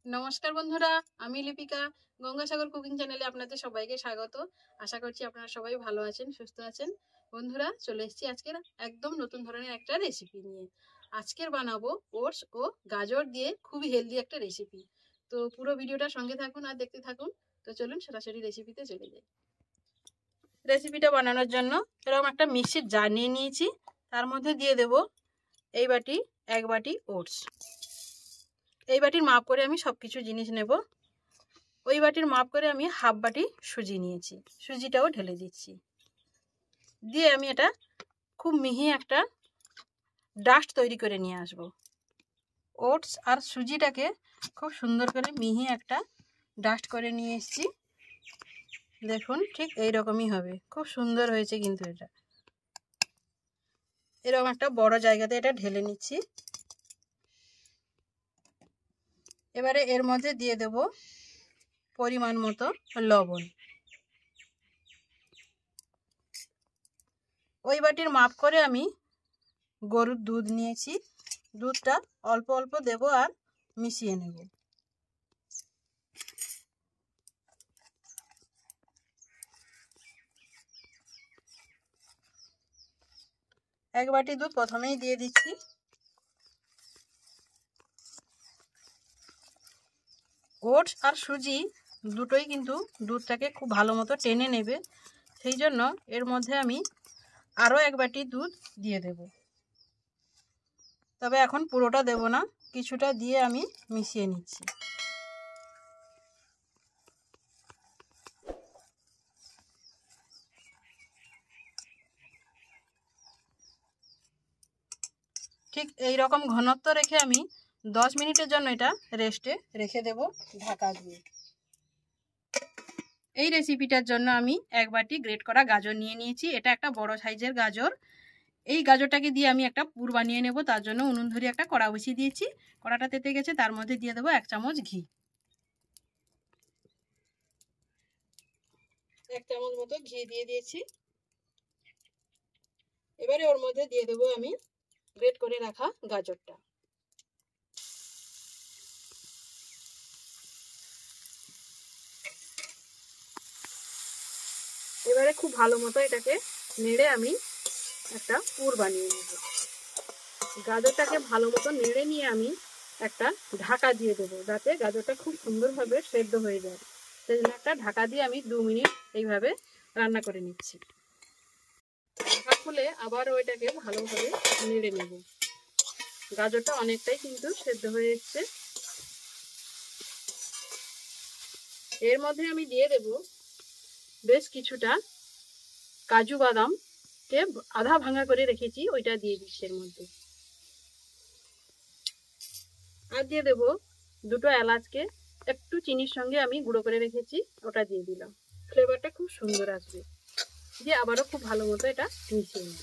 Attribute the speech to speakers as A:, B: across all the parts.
A: নমস্কার বন্ধুরা, আমি লিপিকা। গঙ্গাসাগর কুকিং চ্যানেলে আপনাদের সবাইকে স্বাগত। আশা করছি আপনারা সবাই ভালো আছেন, সুস্থ আছেন। বন্ধুরা, চলে এসেছি আজকের একদম নতুন ধরনের একটা রেসিপি নিয়ে। আজকের বানাবো ওটস ও গাজর দিয়ে খুবই হেলদি একটা রেসিপি। তো পুরো ভিডিওটা সঙ্গে থাকুন আর দেখতে থাকুন। তো চলুন সরাসরি রেসিপিতে চলে যাই। রেসিপিটা বানানোর জন্য এরকম একটা মিক্সির জার নিয়ে নিয়েছি। তার মধ্যে দিয়ে দেব এই বাটি 1 বাটি ওটস। এই বাটির মাপ করে আমি সব কিছু জিনিস নেব। ওই বাটির মাপ করে আমি হাফ বাটি সুজি নিয়েছি, সুজিটাও ঢেলে দিচ্ছি। দিয়ে আমি এটা খুব মিহি একটা ডাস্ট তৈরি করে নিয়ে আসব। ওটস আর সুজিটাকে খুব সুন্দর করে মিহি একটা ডাস্ট করে নিয়ে এসেছি। দেখুন, ঠিক এই রকমই হবে। খুব সুন্দর হয়েছে কিন্তু এটা। এরকম একটা বড় জায়গাতে এটা ঢেলে নিচ্ছি। এবারে এর মধ্যে দিয়ে দেব পরিমাণ মতো লবণ। ওই বাটির মাপ করে আমি গরুর দুধ নিয়েছি। দুধটা অল্প অল্প দেব আর মিশিয়ে নেব। এক বাটি দুধ প্রথমেই দিয়ে দিচ্ছি। ওটস আর সুজি দুটোই কিন্তু দুধটাকে খুব ভালো মতো টেনে নেবে, সেই জন্য এর মধ্যে আমি আরও 1 বাটি দুধ দিয়ে দেব। তবে এখন পুরোটা দেব না, কিছুটা দিয়ে আমি মিশিয়ে নিচ্ছি। ঠিক এই রকম ঘনত্ব রেখে আমি 10 মিনিটের জন্য এটা রেস্টে রেখে দেব ঢাকা দিয়ে। এই রেসিপিটার জন্য আমি 1 বাটি গ্রেট করা গাজর নিয়ে নিয়েছি। এটা একটা বড় সাইজের গাজর। এই গাজরটাকে দিয়ে আমি একটা পুর বানিয়ে নেব। তার জন্য উনুন ধরে একটা কড়া বসিয়ে দিয়েছি। কড়াটা তেতে গেছে, তার মধ্যে দিয়ে দেবো 1 চামচ ঘি। 1 চামচ মতো ঘি দিয়ে দিয়েছি। এবারে ওর মধ্যে দিয়ে দেবো আমি গ্রেট করে রাখা গাজরটা। এবারে খুব ভালো মতো এটাকে নেড়ে আমি একটা পুর বানিয়ে নেব। গাজরটাকে ভালো মতো নেড়ে নিয়ে আমি একটা ঢাকা দিয়ে দেবো, যাতে গাজরটা খুব সুন্দরভাবে সেদ্ধ হয়ে যায়। সেই জন্য একটা ঢাকা দিয়ে আমি 2 মিনিট এইভাবে রান্না করে নিচ্ছি। ঢাকা খুলে আবার ওইটাকে ভালোভাবে নেড়ে নেব। গাজরটা অনেকটাই কিন্তু সেদ্ধ হয়ে এসছে। এর মধ্যে আমি দিয়ে দেব বেশ কিছুটা কাজু বাদামকে আধা ভাঙা করে রেখেছি, ওইটা দিয়ে দিচ্ছি এর মধ্যে। আর দিয়ে দেব 2টো এলাচকে একটু চিনির সঙ্গে আমি গুঁড়ো করে রেখেছি, ওটা দিয়ে দিলাম। ফ্লেভারটা খুব সুন্দর আসবে। দিয়ে আবারও খুব ভালো মতো এটা মিশিয়ে নেব।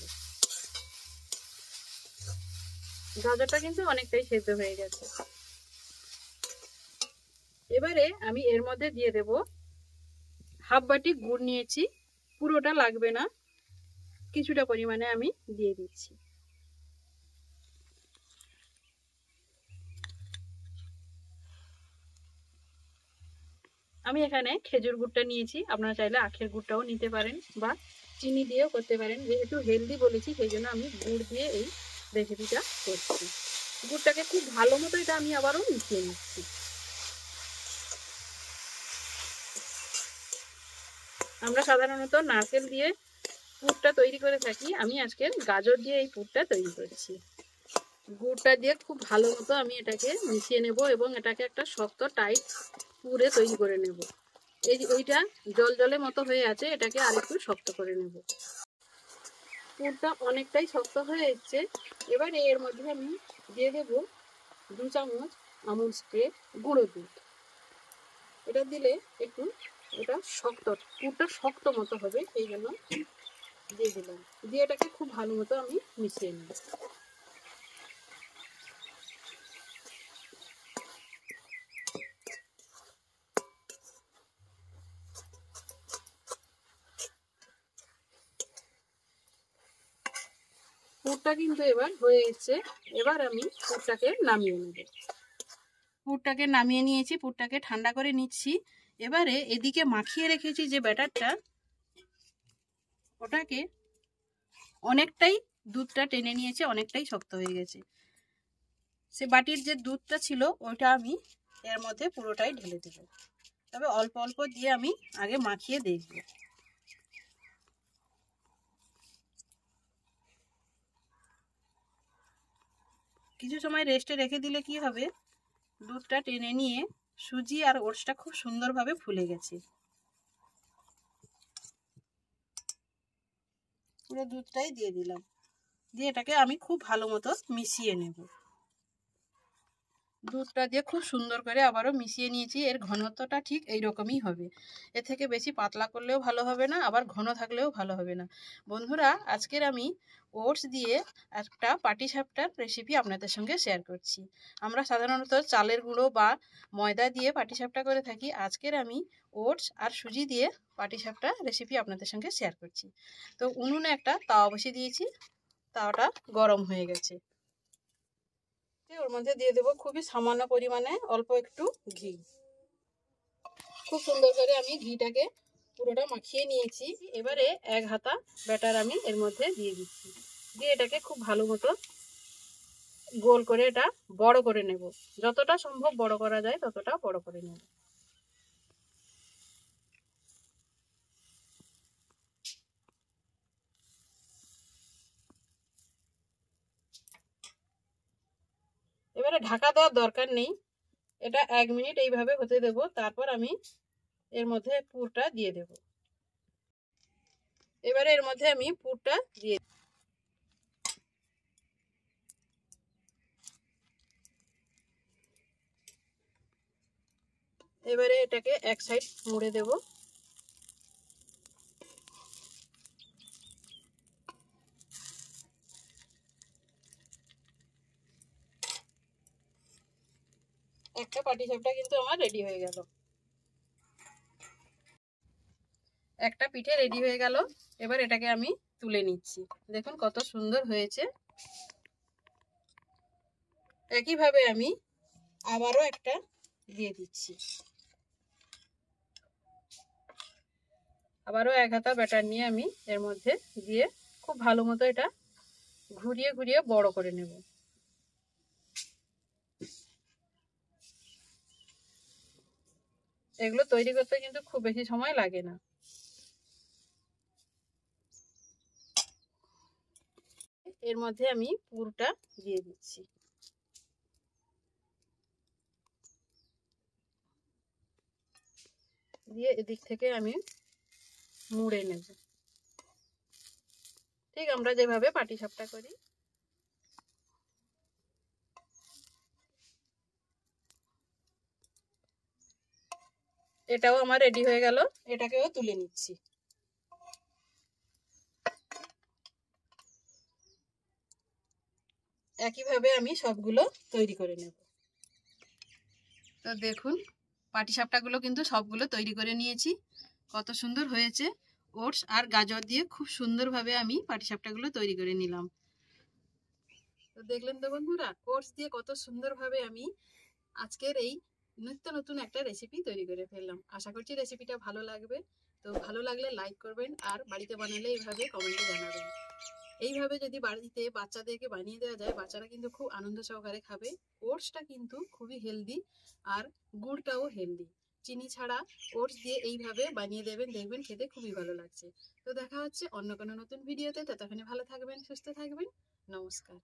A: গাজরটা কিন্তু অনেকটাই সেদ্ধ হয়ে গেছে। এবারে আমি এর মধ্যে দিয়ে দেব হাফ বাটি গুড় নিয়েছি। পুরোটা লাগবে না, কিছুটা পরিমাণে আমি দিয়ে দিচ্ছি। আমি এখানে খেজুর গুড়টা নিয়েছি, আপনারা চাইলে আখের গুড়টাও নিতে পারেন বা চিনি দিয়েও করতে পারেন। যেহেতু হেলদি বলেছি, সেই জন্য আমি গুড় দিয়ে এই রেসিপিটা করছি। গুড়টাকে খুব ভালো মতো এটা আমি আবারও মিশিয়ে নিচ্ছি। আমরা সাধারণত নারকেল দিয়ে পুরটা তৈরি করে থাকি, আমি আজকে গাজর দিয়ে এই পুরটা তৈরি করছি। গুড়টা দিয়ে খুব ভালো মতো আমি এটাকে মিশিয়ে নেব এবং এটাকে একটা শক্ত টাইট পুরে তৈরি করে নেব। এইটা জল জলের মতো হয়ে আছে, এটাকে আরেকটু শক্ত করে নেব। পুরটা অনেকটাই শক্ত হয়ে এসছে। এবার এর মধ্যে আমি দিয়ে দেব 2 চামচ আমুল স্প্রে গুঁড়ো দুধ। এটা দিলে একটু এটা শক্ত, পুরটা শক্ত মতো হবে, এই জন্য দিয়ে দিলাম। দিয়ে এটাকে খুব ভালো মতো আমি মিশিয়ে নেব। পুরটা কিন্তু এবার হয়ে এসছে। এবার আমি পুরটাকে নামিয়ে নেব। পুরটাকে নামিয়ে নিয়েছি, পুরটাকে ঠান্ডা করে নিচ্ছি। এবারে এদিকে মাখিয়ে রেখেছি যে ব্যাটারটা, ওটাকে অনেকটাই দুধটা টেনে নিয়েছে, অনেকটাই শক্ত হয়ে গেছে। সে বাটির যে দুধটা ছিল ওইটা আমি এর মধ্যে পুরোটাই ঢেলে দেব। তবে অল্প অল্প দিয়ে আমি আগে মাখিয়ে দেখব। কিছু সময় রেস্টে রেখে দিলে কি হবে, দুধটা টেনে নিয়ে সুজি আর ওটসটা খুব সুন্দরভাবে ফুলে গেছে। পুরো দুধটাই দিয়ে দিলাম, দিয়ে এটাকে আমি খুব ভালো মতো মিশিয়ে নেব। দুধটা দিয়ে খুব সুন্দর করে আবারও মিশিয়ে নিয়েছি। এর ঘনত্বটা ঠিক এইরকমই হবে, এর থেকে বেশি পাতলা করলেও ভালো হবে না, আবার ঘন থাকলেও ভালো হবে না। বন্ধুরা, আজকের আমি ওটস দিয়ে একটা পাটিসাপটার রেসিপি আপনাদের সঙ্গে শেয়ার করছি। আমরা সাধারণত চালের গুঁড়ো বা ময়দা দিয়ে পাটিসাপটা করে থাকি। আজকের আমি ওটস আর সুজি দিয়ে পাটিসাপটা রেসিপি আপনাদের সঙ্গে শেয়ার করছি। তো উনুনে একটা তাওয়া বসিয়ে দিয়েছি, তাওয়াটা গরম হয়ে গেছে। ওর মধ্যে দিয়ে দেবো খুবই সামান্য পরিমাণে অল্প একটু ঘি। খুব সুন্দর করে আমি ঘিটাকে পুরোটা মাখিয়ে নিয়েছি। এবারে 1 হাতা ব্যাটার আমি এর মধ্যে দিয়ে দিচ্ছি, দিয়ে এটাকে খুব ভালো মতো গোল করে এটা বড় করে নেব। যতটা সম্ভব বড় করা যায় ততটা বড় করে নেব। এবারে ঢাকা দেওয়ার দরকার নেই, এটা 1 মিনিট এইভাবে হতে দেব। তারপর আমি এর মধ্যে পুরটা দিয়ে দেব। এবারে এর মধ্যে আমি পুরটা দিয়ে এবারে এটাকে এক সাইড মুড়ে দেব। একটা পাটিসাপটা কিন্তু আমার রেডি হয়ে গেল। একটা পিঠে রেডি হয়ে গেল। এবার এটাকে আমি তুলে নিচ্ছি। দেখুন কত সুন্দর হয়েছে। একইভাবে আমি আবারও একটা দিয়ে দিচ্ছি। আবারও 1 হাতা ব্যাটার নিয়ে আমি এর মধ্যে দিয়ে খুব ভালো মতো এটা ঘুরিয়ে ঘুরিয়ে বড় করে নেব। এগুলো তৈরি করতে কিন্তু খুব বেশি সময় লাগে না। এর মধ্যে আমি পুরটা দিয়ে দিচ্ছি। দিয়ে এদিক থেকে আমি মুড়ে নেব, ঠিক আমরা যেভাবে পাটিসাপটা করি। এটাও আমার রেডি হয়ে গেল, এটাকেও তুলে নিচ্ছি। একইভাবে আমি সবগুলো তৈরি করে নেব। তো দেখুন পাটিসাপটাগুলো কিন্তু সবগুলো তৈরি করে নিয়েছি। কত সুন্দর হয়েছে। ওটস আর গাজর দিয়ে খুব সুন্দরভাবে আমি পাটিসাপটাগুলো তৈরি করে নিলাম। তো দেখলেন তো বন্ধুরা, ওটস দিয়ে কত সুন্দরভাবে আমি আজকের এই নিত্য নতুন একটা রেসিপি তৈরি করে ফেললাম। আশা করছি রেসিপিটা ভালো লাগবে। তো ভালো লাগলে লাইক করবেন, আর বাড়িতে বানালে এইভাবে কমেন্টে জানাবেন। এইভাবে যদি বাড়িতে বাচ্চাদেরকে বানিয়ে দেওয়া যায়, বাচ্চারা কিন্তু খুব আনন্দ সহকারে খাবে। ওটসটা কিন্তু খুবই হেলদি, আর গুড়টাও হেলদি। চিনি ছাড়া ওটস দিয়ে এইভাবে বানিয়ে দেবেন, দেখবেন খেতে খুবই ভালো লাগছে। তো দেখা হচ্ছে অন্য কোনো নতুন ভিডিওতে। ততক্ষণে ভালো থাকবেন, সুস্থ থাকবেন। নমস্কার।